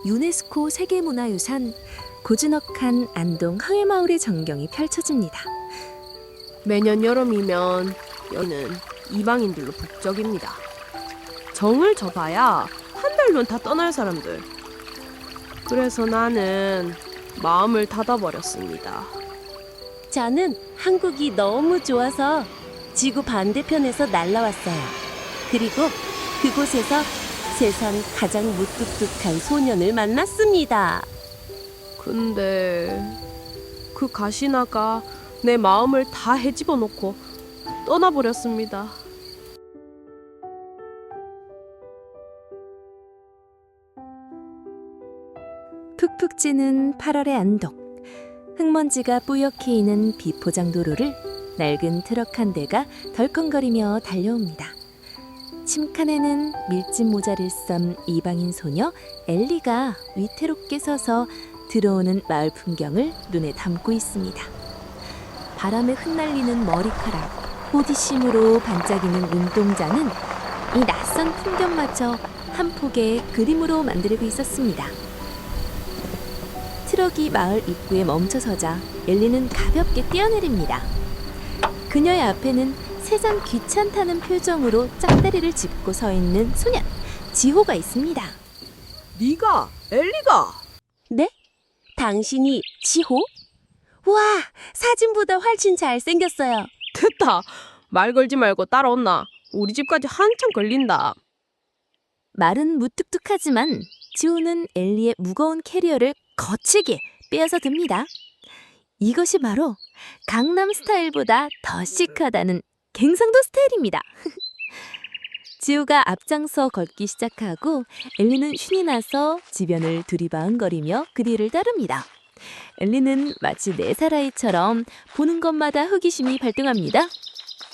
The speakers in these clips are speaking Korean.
유네스코 세계문화유산 고즈넉한 안동 하회마을의 전경이 펼쳐집니다. 매년 여름이면 여기는 이방인들로 북적입니다. 정을 져봐야 한 달면 다 떠날 사람들. 그래서 나는 마음을 닫아버렸습니다. 저는 한국이 너무 좋아서 지구 반대편에서 날라왔어요. 그리고 그곳에서 세상 가장 무뚝뚝한 소년을 만났습니다. 근데 그 가시나가 내 마음을 다 헤집어 놓고 떠나버렸습니다. 푹푹 찌는 8월의 안동. 흙먼지가 뿌옇게 이는 비포장도로를 낡은 트럭 한 대가 덜컹거리며 달려옵니다. 침칸에는 밀짚 모자를 썬 이방인 소녀 엘리가 위태롭게 서서 들어오는 마을 풍경을 눈에 담고 있습니다. 바람에 흩날리는 머리카락, 호디심으로 반짝이는 눈동자는 이 낯선 풍경마저 한 폭의 그림으로 만들고 있었습니다. 트럭이 마을 입구에 멈춰서자 엘리는 가볍게 뛰어내립니다. 그녀의 앞에는 세상 귀찮다는 표정으로 짝다리를 짚고 서 있는 소년 지호가 있습니다. 네가 엘리가? 네? 당신이 지호? 와, 사진보다 훨씬 잘생겼어요. 됐다. 말 걸지 말고 따라온나. 우리 집까지 한참 걸린다. 말은 무뚝뚝하지만 지호는 엘리의 무거운 캐리어를 거칠게 빼앗아 듭니다. 이것이 바로 강남 스타일보다 더 시크하다는 갱상도 스타일입니다. 지호가 앞장서 걷기 시작하고 엘리는 신이 나서 지변을 두리번거리며 그 뒤를 따릅니다. 엘리는 마치 4살 아이처럼 보는 것마다 호기심이 발동합니다.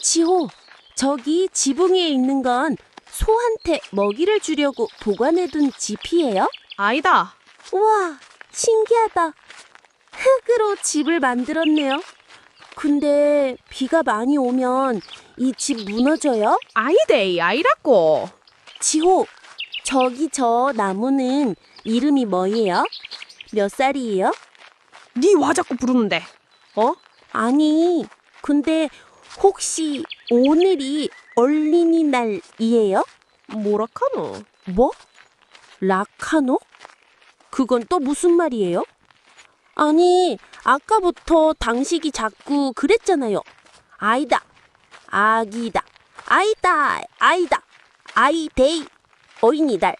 지호, 저기 지붕 위에 있는 건 소한테 먹이를 주려고 보관해둔 지피예요? 아니다. 우와, 신기하다. 흙으로 집을 만들었네요. 근데 비가 많이 오면 이 집 무너져요? 아이데이 아이라고. 지호, 저기 저 나무는 이름이 뭐예요? 몇 살이에요? 네 와 자꾸 부르는데. 어? 아니, 근데 혹시 오늘이 어린이날이에요? 뭐라카노? 뭐? 라카노? 그건 또 무슨 말이에요? 아니, 아까부터 당식이 자꾸 그랬잖아요. 아이다, 아기다, 아이다, 아이다, 아이데이, 어린이날.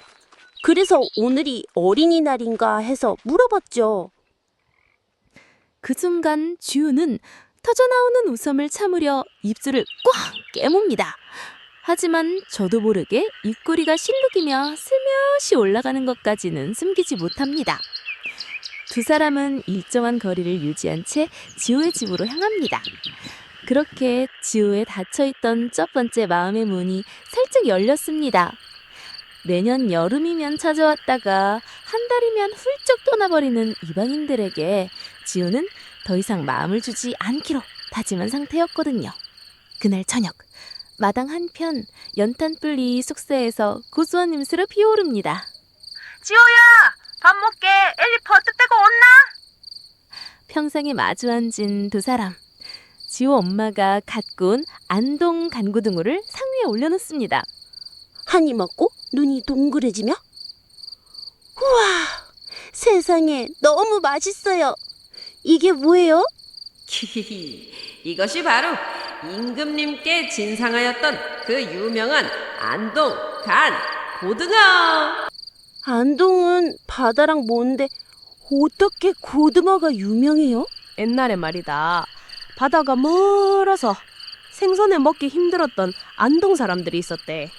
그래서 오늘이 어린이날인가 해서 물어봤죠. 그 순간 지우는 터져나오는 웃음을 참으려 입술을 꽉 깨뭅니다. 하지만 저도 모르게 입꼬리가 실룩이며 슬며시 올라가는 것까지는 숨기지 못합니다. 두 사람은 일정한 거리를 유지한 채 지호의 집으로 향합니다. 그렇게 지호에 닫혀있던 첫 번째 마음의 문이 살짝 열렸습니다. 매년 여름이면 찾아왔다가 한 달이면 훌쩍 떠나버리는 이방인들에게 지호는 더 이상 마음을 주지 않기로 다짐한 상태였거든요. 그날 저녁, 마당 한편 연탄불이 숙소에서 고소한 냄새로 피어오릅니다. 지호야, 밥 먹게. 엘리 버뜩대고 온나? 평상에 마주 앉은 두 사람. 지호 엄마가 갓 구운 안동 간고등어를 상위에 올려놓습니다. 한 입 먹고 눈이 동그래지며 우와, 세상에 너무 맛있어요. 이게 뭐예요? 이것이 바로 임금님께 진상하였던 그 유명한 안동 간 고등어. 안동은 바다랑 먼데 어떻게 고등어가 유명해요? 옛날에 말이다. 바다가 멀어서 생선을 먹기 힘들었던 안동 사람들이 있었대.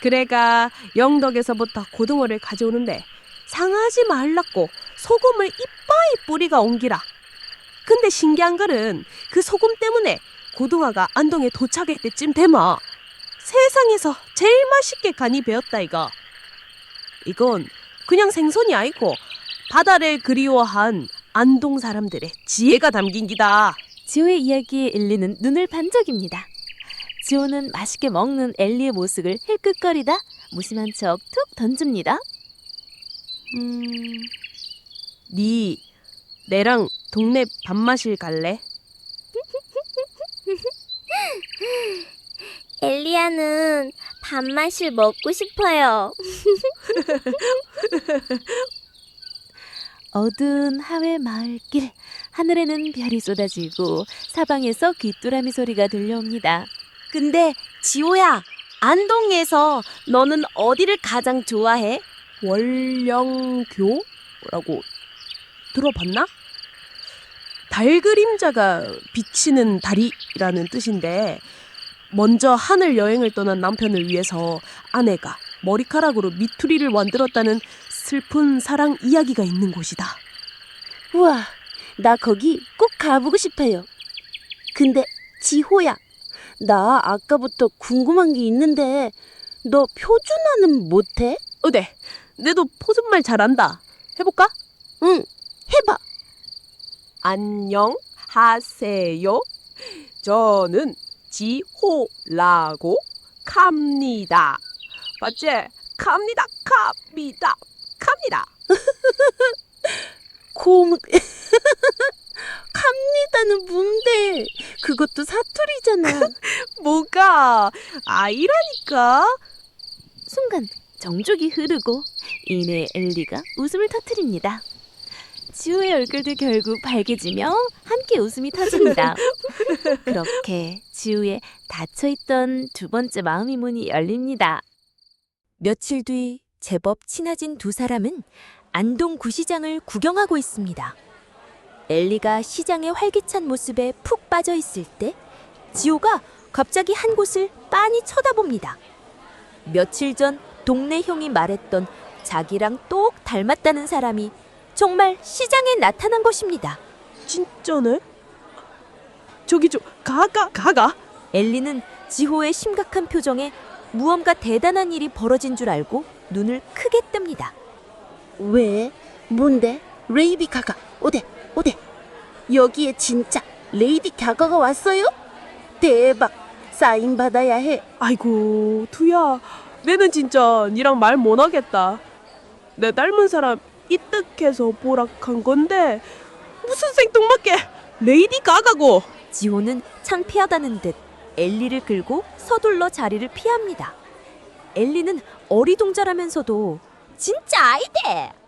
그래가 영덕에서부터 고등어를 가져오는데 상하지 말라고 소금을 이빠이 뿌리가 옮기라. 근데 신기한 거는 그 소금 때문에 고등어가 안동에 도착할 때쯤 되면 세상에서 제일 맛있게 간이 배었다 이거. 이건 그냥 생선이 아니고 바다를 그리워한 안동 사람들의 지혜가 담긴 기다. 지호의 이야기에 엘리는 눈을 반짝입니다. 지호는 맛있게 먹는 엘리의 모습을 힐끗거리다 무심한 척 툭 던집니다. 니 내랑 동네 밥 마실 갈래? 엘리야는 밥맛을 먹고 싶어요. 어두운 하회 마을길, 하늘에는 별이 쏟아지고 사방에서 귀뚜라미 소리가 들려옵니다. 근데 지호야, 안동에서 너는 어디를 가장 좋아해? 월령교라고 들어봤나? 달 그림자가 비치는 달이라는 뜻인데 먼저 하늘 여행을 떠난 남편을 위해서 아내가 머리카락으로 미투리를 만들었다는 슬픈 사랑 이야기가 있는 곳이다. 우와, 나 거기 꼭 가보고 싶어요. 근데 지호야, 나 아까부터 궁금한 게 있는데 너 표준어는 못해? 네, 내도 포준말 잘한다. 해볼까? 응, 해봐. 안녕하세요. 저는 지호라고 갑니다. 맞지? 갑니다. 갑니다는 뭔데? 그것도 사투리잖아. 뭐가? 아이라니까. 순간 정적이 흐르고 이내 엘리가 웃음을 터뜨립니다. 지호의 얼굴도 결국 밝아지며 함께 웃음이 터집니다. 그렇게 지호의 닫혀있던 두 번째 마음의 문이 열립니다. 며칠 뒤 제법 친해진 두 사람은 안동 구시장을 구경하고 있습니다. 엘리가 시장의 활기찬 모습에 푹 빠져 있을 때 지호가 갑자기 한 곳을 빤히 쳐다봅니다. 며칠 전 동네 형이 말했던 자기랑 똑 닮았다는 사람이 정말 시장에 나타난 것입니다. 진짜네? 저기 가가. 엘리는 지호의 심각한 표정에 무언가 대단한 일이 벌어진 줄 알고 눈을 크게 뜹니다. 왜? 뭔데? 레이디 가가. 어디? 여기에 진짜 레이디 가가가 왔어요? 대박. 사인 받아야 해. 아이고 두야, 내는 진짜 니랑 말 못하겠다. 내 닮은 사람 이뜩해서 보락한 건데 무슨 생뚱맞게 레이디 가가고. 지호는 창피하다는 듯 엘리를 끌고 서둘러 자리를 피합니다. 엘리는 어리동절하면서도 진짜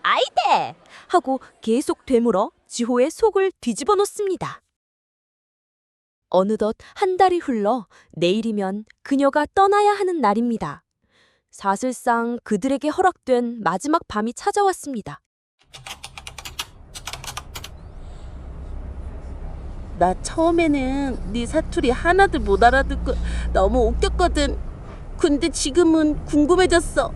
아이데 하고 계속 되물어 지호의 속을 뒤집어 놓습니다. 어느덧 한 달이 흘러 내일이면 그녀가 떠나야 하는 날입니다. 사실상 그들에게 허락된 마지막 밤이 찾아왔습니다. 나 처음에는 네 사투리 하나도 못 알아듣고 너무 웃겼거든. 근데 지금은 궁금해졌어.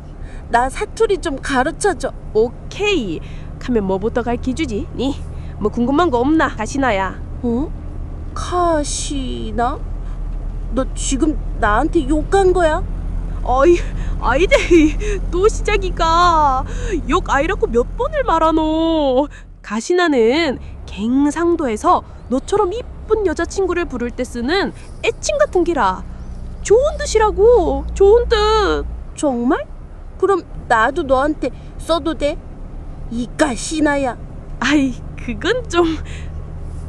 나 사투리 좀 가르쳐줘. 오케이. 가면 뭐부터 가르쳐주지? 니 뭐 궁금한 거 없나? 가시나야. 어? 카시나? 너 지금 나한테 욕한 거야? 어이, 아이데 또 시작이가. 욕 아이라고 몇 번을 말하노. 가시나는 갱상도에서 너처럼 이쁜 여자친구를 부를 때 쓰는 애칭 같은 기라. 좋은 뜻이라고. 좋은 뜻. 정말? 그럼 나도 너한테 써도 돼? 이 카시나야. 아이, 그건 좀.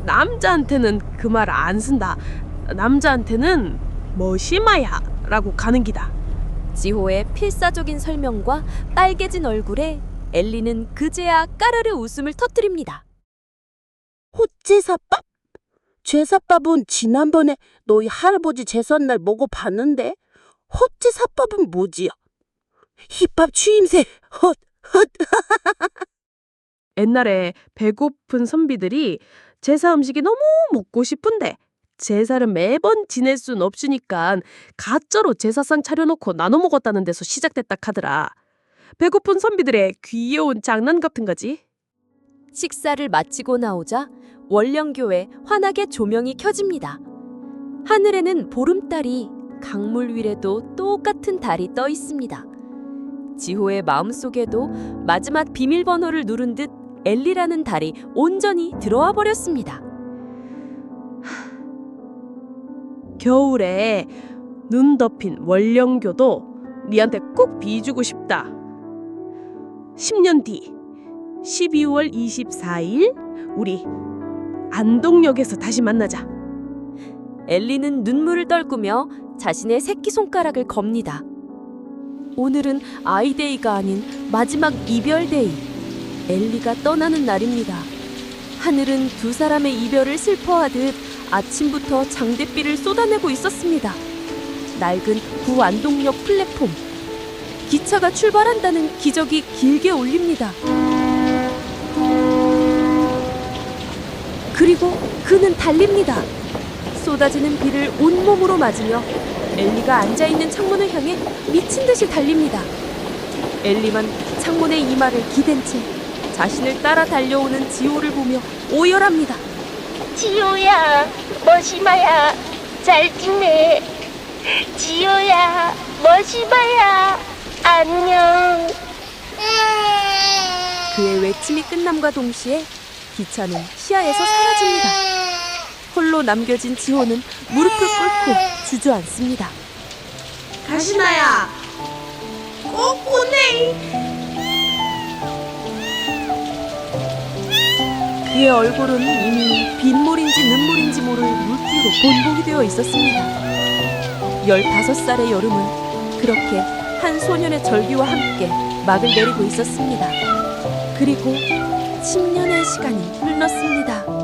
남자한테는 그 말 안 쓴다. 남자한테는 머시마야 라고 가는 기다. 지호의 필사적인 설명과 빨개진 얼굴에 엘리는 그제야 까르르 웃음을 터뜨립니다. 호제사밥? 제사밥은 지난번에 너희 할아버지 제삿날 먹어봤는데 호제사밥은 뭐지요? 힙합 추임새 헛. 옛날에 배고픈 선비들이 제사 음식이 너무 먹고 싶은데 제사를 매번 지낼 순 없으니까 가짜로 제사상 차려놓고 나눠 먹었다는 데서 시작됐다 카더라. 배고픈 선비들의 귀여운 장난 같은 거지. 식사를 마치고 나오자 월령교에 환하게 조명이 켜집니다. 하늘에는 보름달이, 강물 위에도 똑같은 달이 떠 있습니다. 지호의 마음속에도 마지막 비밀번호를 누른 듯 엘리라는 달이 온전히 들어와 버렸습니다. 겨울에 눈 덮인 월령교도 니한테 꼭 비주고 싶다. 10년 뒤 12월 24일 우리 안동역에서 다시 만나자. 엘리는 눈물을 떨구며 자신의 새끼손가락을 겁니다. 오늘은 아이데이가 아닌 마지막 이별데이. 엘리가 떠나는 날입니다. 하늘은 두 사람의 이별을 슬퍼하듯 아침부터 장대비를 쏟아내고 있었습니다. 낡은 구안동역 플랫폼. 기차가 출발한다는 기적이 길게 울립니다. 그리고 그는 달립니다. 쏟아지는 비를 온몸으로 맞으며 엘리가 앉아있는 창문을 향해 미친 듯이 달립니다. 엘리만 창문의 이마를 기댄 채 자신을 따라 달려오는 지호를 보며 오열합니다. 지호야, 머시마야, 잘 지내. 지호야, 머시마야, 안녕. 그의 외침이 끝남과 동시에 기차는 시야에서 사라집니다. 홀로 남겨진 지호는 무릎을 꿇고 주저앉습니다. 가시나야, 꼭 보내. 그의 얼굴은 이미 빗물인지 눈물인지 모를 물기로 본복이 되어 있었습니다. 15살의 여름은 그렇게 한 소년의 절규와 함께 막을 내리고 있었습니다. 그리고 10년의 시간이 흘렀습니다.